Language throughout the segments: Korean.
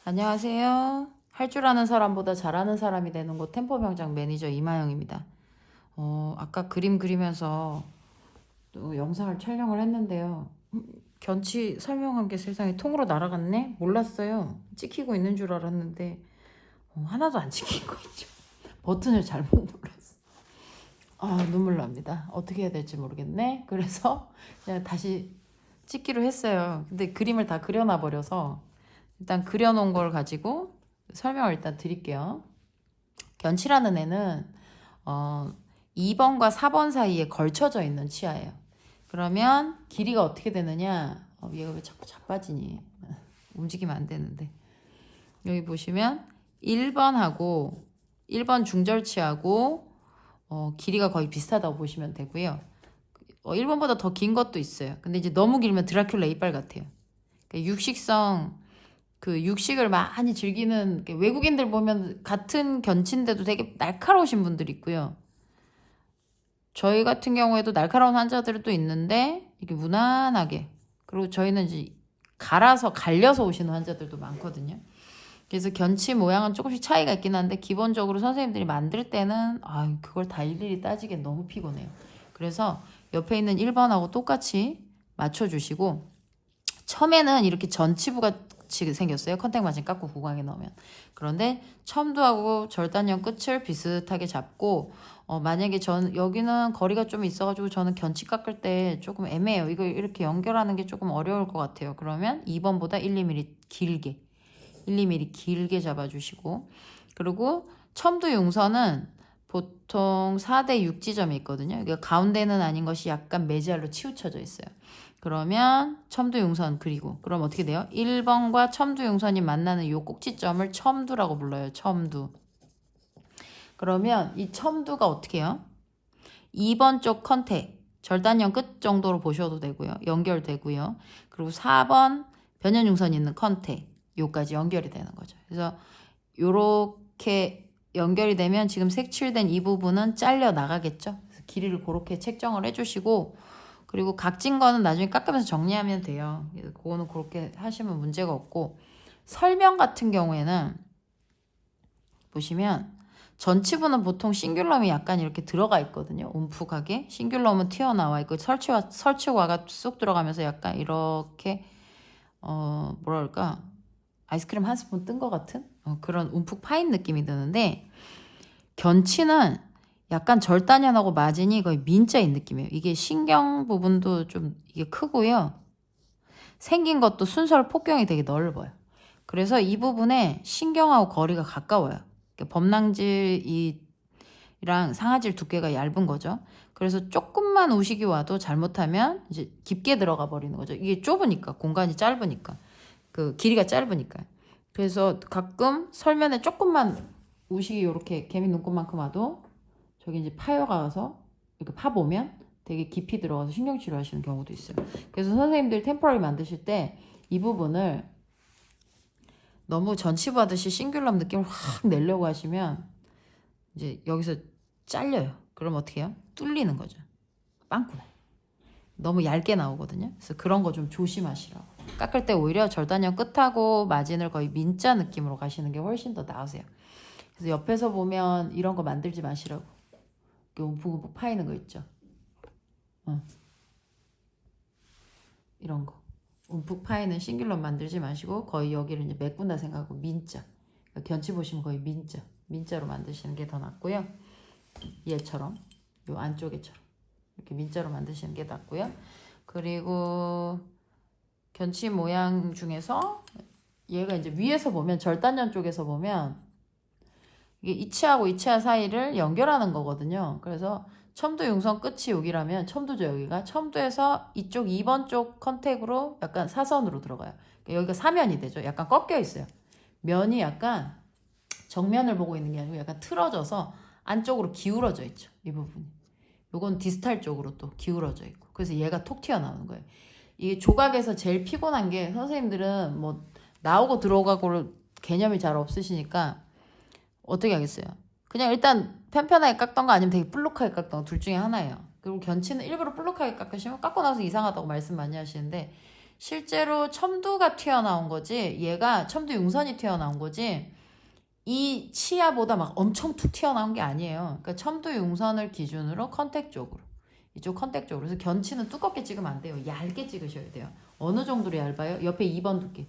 안녕하세요. 할 줄 아는 사람보다 잘하는 사람이 되는 곳 템포명장 매니저 이마영입니다. 아까 그림 그리면서 또 영상을 촬영을 했는데요. 견치 설명한 게 세상에 통으로 날아갔네? 몰랐어요. 찍히고 있는 줄 알았는데 하나도 안 찍힌 거 있죠. 버튼을 잘못 눌렀어. 눈물 납니다. 어떻게 해야 될지 모르겠네. 그래서 그냥 다시 찍기로 했어요. 근데 그림을 다 그려놔 버려서 일단 그려놓은 걸 가지고 설명을 일단 드릴게요. 견치라는 애는 2번과 4번 사이에 걸쳐져 있는 치아예요. 그러면 길이가 어떻게 되느냐? 얘가 왜 자꾸 자빠지니? 움직이면 안 되는데. 여기 보시면 1번하고 1번 중절치하고 길이가 거의 비슷하다고 보시면 되고요. 1번보다 더 긴 것도 있어요. 근데 이제 너무 길면 드라큘라 이빨 같아요. 그러니까 육식성 그 육식을 많이 즐기는 외국인들 보면 같은 견치인데도 되게 날카로우신 분들이 있고요. 저희 같은 경우에도 날카로운 환자들도 있는데 이게 무난하게, 그리고 저희는 이제 갈려서 오시는 환자들도 많거든요. 그래서 견치 모양은 조금씩 차이가 있긴 한데 기본적으로 선생님들이 만들 때는 그걸 다 일일이 따지기엔 너무 피곤해요. 그래서 옆에 있는 1번하고 똑같이 맞춰주시고, 처음에는 이렇게 전치부가 생겼어요. 컨택 마진 깎고 구강에 넣으면. 그런데 첨두하고 절단형 끝을 비슷하게 잡고 만약에 여기는 거리가 좀 있어가지고 저는 견치 깎을 때 조금 애매해요. 이거 이렇게 연결하는 게 조금 어려울 것 같아요. 그러면 2번보다 1~2mm 길게 1~2mm 길게 잡아주시고, 그리고 첨두 용선은 보통 4대6 지점이 있거든요. 그러니까 가운데는 아닌 것이 약간 매지알로 치우쳐져 있어요. 그러면 첨두 용선 그리고 그럼 어떻게 돼요? 1번과 첨두 용선이 만나는 이 꼭지점을 첨두라고 불러요. 첨두. 그러면 이 첨두가 어떻게 해요? 2번 쪽 컨택 절단형 끝 정도로 보셔도 되고요. 연결되고요. 그리고 4번 변연 용선 있는 컨택 요까지 연결이 되는 거죠. 그래서 요렇게 연결이 되면 지금 색칠된 이 부분은 잘려 나가겠죠. 그래서 길이를 그렇게 책정을 해주시고, 그리고 각진 거는 나중에 깎으면서 정리하면 돼요. 그래서 그거는 그렇게 하시면 문제가 없고, 설명 같은 경우에는 보시면 전치부는 보통 싱귤럼이 약간 이렇게 들어가 있거든요. 움푹하게. 싱귤럼은 튀어나와 있고 설치와가 쑥 들어가면서 약간 이렇게 뭐랄까 아이스크림 한 스푼 뜬 것 같은 그런 움푹 파인 느낌이 드는데, 견치는 약간 절단연하고 마진이 거의 민자인 느낌이에요. 이게 신경 부분도 좀 이게 크고요. 생긴 것도 순살 폭경이 되게 넓어요. 그래서 이 부분에 신경하고 거리가 가까워요. 범랑질이랑 상아질 두께가 얇은 거죠. 그래서 조금만 우식이 와도 잘못하면 이제 깊게 들어가 버리는 거죠. 이게 좁으니까, 공간이 짧으니까, 그 길이가 짧으니까. 그래서 가끔 설면에 조금만 우식이 이렇게 개미 눈곱만큼 와도 저기 이제 파여가서 이렇게 파보면 되게 깊이 들어가서 신경치료 하시는 경우도 있어요. 그래서 선생님들 템포러리 만드실 때 이 부분을 너무 전치부 하듯이 싱귤럼 느낌을 확 내려고 하시면 이제 여기서 잘려요. 그럼 어떻게 해요? 뚫리는 거죠. 빵꾸나. 너무 얇게 나오거든요. 그래서 그런 거 좀 조심하시라고. 깎을 때 오히려 절단형 끝하고 마진을 거의 민자 느낌으로 가시는 게 훨씬 더 나으세요. 그래서 옆에서 보면 이런 거 만들지 마시라고. 움푹움푹 파이는 거 있죠. 이런 거. 움푹 파이는 싱귤럼 만들지 마시고 거의 여기를 이제 메꾼다 생각하고 민자. 그러니까 견치 보시면 거의 민자로 만드시는 게 더 낫고요. 얘처럼 요 안쪽에처럼 이렇게 민자로 만드시는 게 낫고요. 그리고 견치 모양 중에서 얘가 이제 위에서 보면 절단전 쪽에서 보면 이게 이 치아하고 이 치아 사이를 연결하는 거거든요. 그래서 첨두 용선 끝이 여기라면 첨두죠. 여기가 첨두에서 이쪽 2번 쪽 컨택으로 약간 사선으로 들어가요. 그러니까 여기가 사면이 되죠. 약간 꺾여 있어요. 면이 약간 정면을 보고 있는 게 아니고 약간 틀어져서 안쪽으로 기울어져 있죠. 이 부분이. 요건 디스탈 쪽으로 또 기울어져 있고. 그래서 얘가 톡 튀어나오는 거예요. 이게 조각에서 제일 피곤한 게, 선생님들은 뭐 나오고 들어가고 개념이 잘 없으시니까 어떻게 하겠어요? 그냥 일단 편편하게 깎던가 아니면 되게 볼록하게 깎던가 둘 중에 하나예요. 그리고 견치는 일부러 볼록하게 깎으시면 깎고 나서 이상하다고 말씀 많이 하시는데, 실제로 첨두가 튀어나온 거지, 얘가 첨두 융선이 튀어나온 거지, 이 치아보다 막 엄청 툭 튀어나온 게 아니에요. 그러니까 첨두 융선을 기준으로 컨택 쪽으로, 이쪽 컨택 쪽으로. 그래서 견치는 두껍게 찍으면 안 돼요. 얇게 찍으셔야 돼요. 어느 정도로 얇아요? 옆에 2번 두께.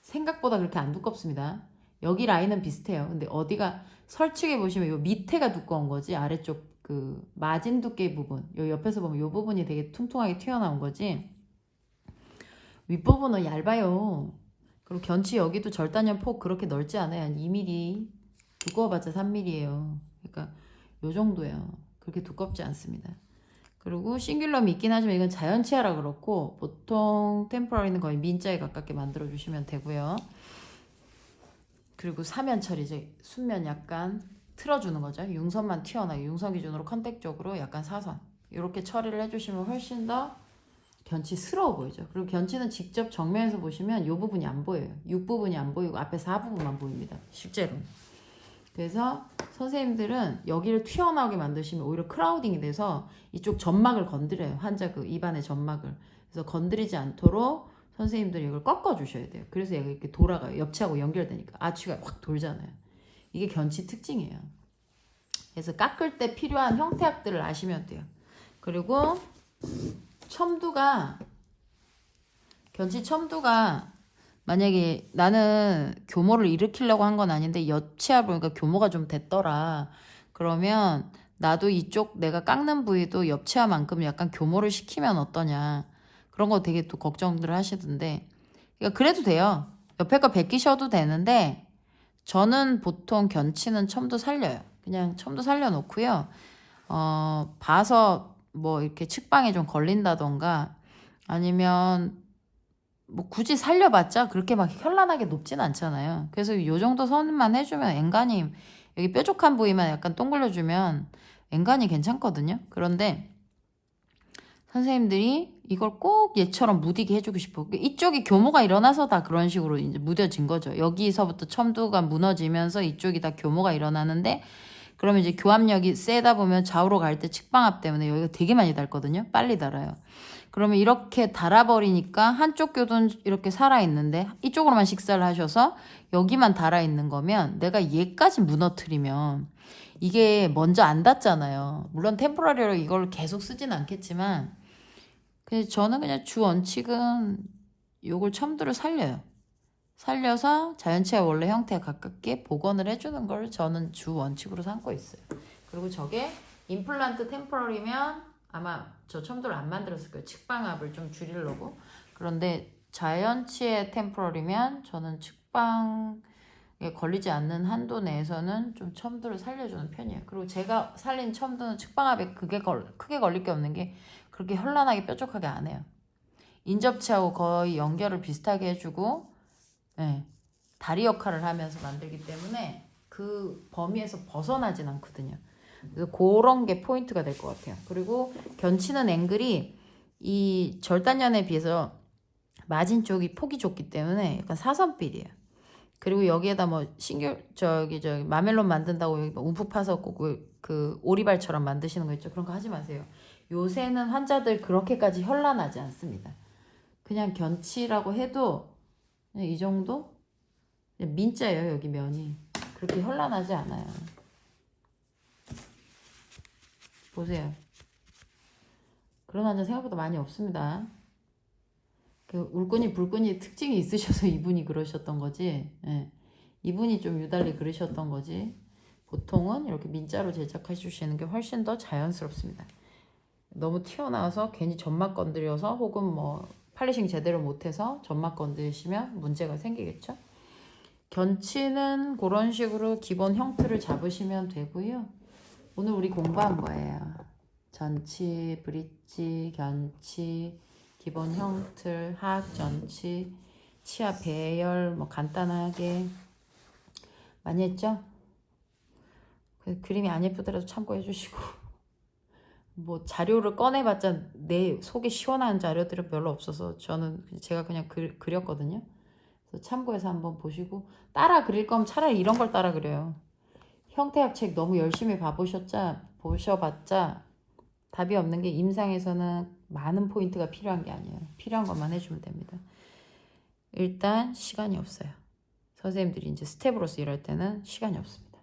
생각보다 그렇게 안 두껍습니다. 여기 라인은 비슷해요. 근데 어디가 설치게 보시면 요 밑에가 두꺼운 거지, 아래쪽 그 마진 두께 부분, 요 옆에서 보면 요 부분이 되게 퉁퉁하게 튀어나온 거지, 윗부분은 얇아요. 그리고 견치 여기도 절단면 폭 그렇게 넓지 않아요. 한 2mm, 두꺼워봤자 3mm예요. 그러니까 요 정도예요. 그렇게 두껍지 않습니다. 그리고 싱귤럼이 있긴 하지만 이건 자연치아라 그렇고, 보통 템포러리는 거의 민자에 가깝게 만들어주시면 되고요. 그리고 사면 처리, 이제 순면 약간 틀어주는 거죠. 융선만 튀어나요. 융선 기준으로 컨택 쪽으로 약간 사선, 이렇게 처리를 해주시면 훨씬 더 견치스러워 보이죠. 그리고 견치는 직접 정면에서 보시면 이 부분이 안 보여요. 6부분이 안 보이고 앞에 4부분만 보입니다. 실제로는. 그래서 선생님들은 여기를 튀어나오게 만드시면 오히려 크라우딩이 돼서 이쪽 점막을 건드려요. 환자 그 입안의 점막을. 그래서 건드리지 않도록 선생님들이 이걸 꺾어 주셔야 돼요. 그래서 얘가 이렇게 돌아가요. 옆치하고 연결되니까 아치가 확 돌잖아요. 이게 견치 특징이에요. 그래서 깎을 때 필요한 형태학들을 아시면 돼요. 그리고 첨두가, 견치 첨두가 만약에 나는 교모를 일으키려고 한 건 아닌데 옆치아 보니까 교모가 좀 됐더라, 그러면 나도 이쪽 내가 깎는 부위도 옆치아만큼 약간 교모를 시키면 어떠냐, 그런 거 되게 또 걱정들 하시던데, 그러니까 그래도 돼요. 옆에 거 베끼셔도 되는데 저는 보통 견치는 첨두 살려요. 그냥 첨두 살려놓고요. 봐서 뭐 이렇게 측방에 좀 걸린다던가 아니면 뭐 굳이 살려봤자 그렇게 막 현란하게 높진 않잖아요. 그래서 요 정도 선만 해주면, 엔간히 여기 뾰족한 부위만 약간 동글려주면 엔간히 괜찮거든요. 그런데 선생님들이 이걸 꼭 얘처럼 무디게 해주고 싶어. 이쪽이 교모가 일어나서 다 그런 식으로 이제 무뎌진 거죠. 여기서부터 첨두가 무너지면서 이쪽이 다 교모가 일어나는데, 그러면 이제 교합력이 세다 보면 좌우로 갈 때 측방압 때문에 여기가 되게 많이 닳거든요. 빨리 닳아요. 그러면 이렇게 닳아버리니까 한쪽 교도는 이렇게 살아있는데 이쪽으로만 식사를 하셔서 여기만 닳아있는 거면, 내가 얘까지 무너뜨리면 이게 먼저 안 닿잖아요. 물론 템포러리로 이걸 계속 쓰진 않겠지만, 그래서 저는 그냥 주 원칙은 요걸 첨두를 살려요. 살려서 자연치아 원래 형태에 가깝게 복원을 해주는 걸 저는 주 원칙으로 삼고 있어요. 그리고 저게 임플란트 템포러리면 아마 저 첨두를 안 만들었을 거예요. 측방압을 좀 줄이려고. 그런데 자연치아 템포러리면 저는 측방에 걸리지 않는 한도 내에서는 좀 첨두를 살려주는 편이에요. 그리고 제가 살린 첨두는 측방압에 크게 걸릴 게 없는 게, 그렇게 현란하게 뾰족하게 안 해요. 인접치하고 거의 연결을 비슷하게 해주고, 네, 다리 역할을 하면서 만들기 때문에 그 범위에서 벗어나진 않거든요. 그래서 그런 게 포인트가 될 것 같아요. 그리고 견치는 앵글이 이 절단면에 비해서 마진 쪽이 폭이 좁기 때문에 약간 사선빌이에요. 그리고 여기에다 뭐 저기 마멜론 만든다고 여기 뭐 움푹 파서 그 오리발처럼 만드시는 거 있죠. 그런 거 하지 마세요. 요새는 환자들 그렇게까지 현란하지 않습니다. 그냥 견치라고 해도 그냥 이 정도? 그냥 민자예요. 여기 면이 그렇게 현란하지 않아요. 보세요. 그런 환자 생각보다 많이 없습니다. 그 울끈이 불끈이 특징이 있으셔서 이분이 그러셨던 거지. 예. 이분이 좀 유달리 그러셨던 거지. 보통은 이렇게 민자로 제작해 주시는 게 훨씬 더 자연스럽습니다. 너무 튀어나와서 괜히 점막 건드려서 혹은 뭐 팔리싱 제대로 못해서 점막 건드리시면 문제가 생기겠죠. 견치는 그런 식으로 기본 형태를 잡으시면 되고요. 오늘 우리 공부한 거예요. 전치, 브릿지, 견치, 기본 형틀, 하악 전치, 치아 배열 뭐 간단하게 많이 했죠? 그림이 안 예쁘더라도 참고해 주시고, 뭐 자료를 꺼내봤자 내 속이 시원한 자료들은 별로 없어서 저는 제가 그냥 그렸거든요. 그래서 참고해서 한번 보시고, 따라 그릴 거면 차라리 이런 걸 따라 그려요. 형태학 책 너무 열심히 보셔봤자 답이 없는 게, 임상에서는 많은 포인트가 필요한 게 아니에요. 필요한 것만 해주면 됩니다. 일단 시간이 없어요. 선생님들이 이제 스텝으로서 일할 때는 시간이 없습니다.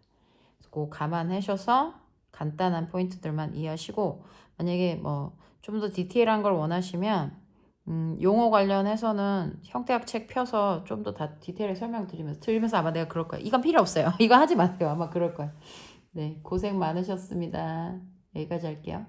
그거 감안하셔서 간단한 포인트들만 이해하시고, 만약에 뭐 좀 더 디테일한 걸 원하시면 용어 관련해서는 형태학 책 펴서 좀 더 다 디테일하게 설명드리면서 아마 내가 그럴 거야. 이건 필요 없어요. 이거 하지 마세요. 아마 그럴 거야. 네, 고생 많으셨습니다. 여기까지 할게요.